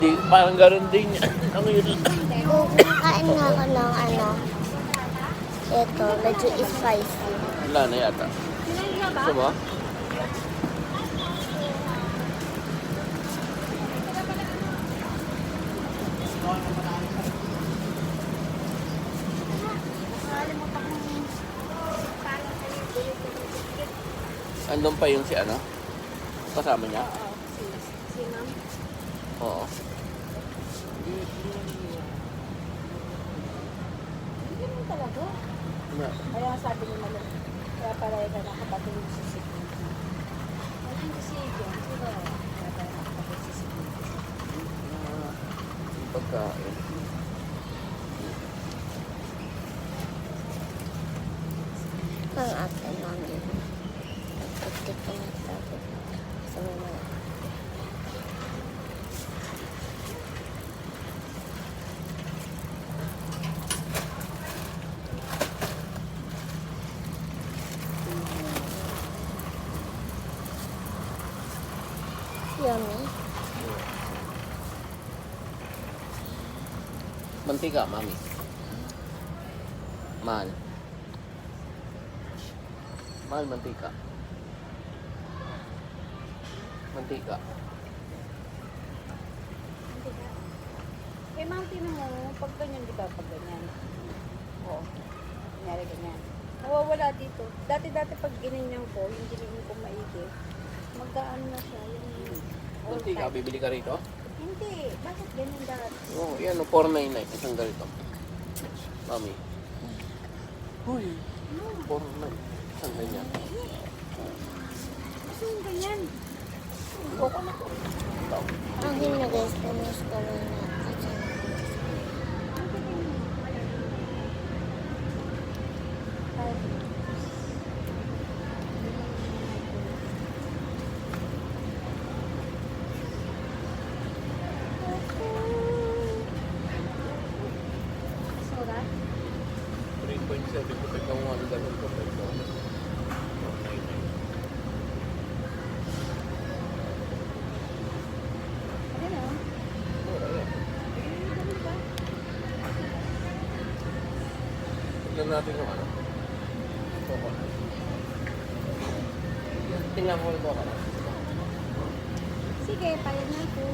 Parang gano'n din yan. Ang yun. Kumakain nga ako ng ano. Ito, medyo spicy. Wala na yata. Gusto mo? Andun pa yung si ano? Kasama niya? Si ma'am. Oo. Hindi naman talaga. Na, Kaya sabi ni Malo, kaya pala ka nakapatulog sa security. Ano yung decision? Sino? Kaya pala nakapatulog sa security. pagkain. Ang ate namin. Pagkit ko na sabi sa mga. Yummy. Mantika, mami. Mahal. Mahal mantika. Mantika. Eh, ma'am, tinan mo, pag ganyan, di ba, pag ganyan. Oo. Kunyari ganyan. Nawawala dito. Dati-dati pag ginanyan ko, yung ginanyan ko maigi, magkaan na siya. Yung all Mantika, time. bibili ka rito? Hindi. Bakit ganyan dati? Oo, yan o, 499. Isang ganito. Mami. Uy, 499. Isang ganyan. Kasi yung ganyan. Okay na to. Ang na guys, pinos ko muna. Kasi surat? 3.7 ko pag ang one ganun ko pag 499. Ano? Mura yan. Ganun ba? Tignan natin yung ano. Coconut. Tingnan mo yung coconut. Sige, payag na po.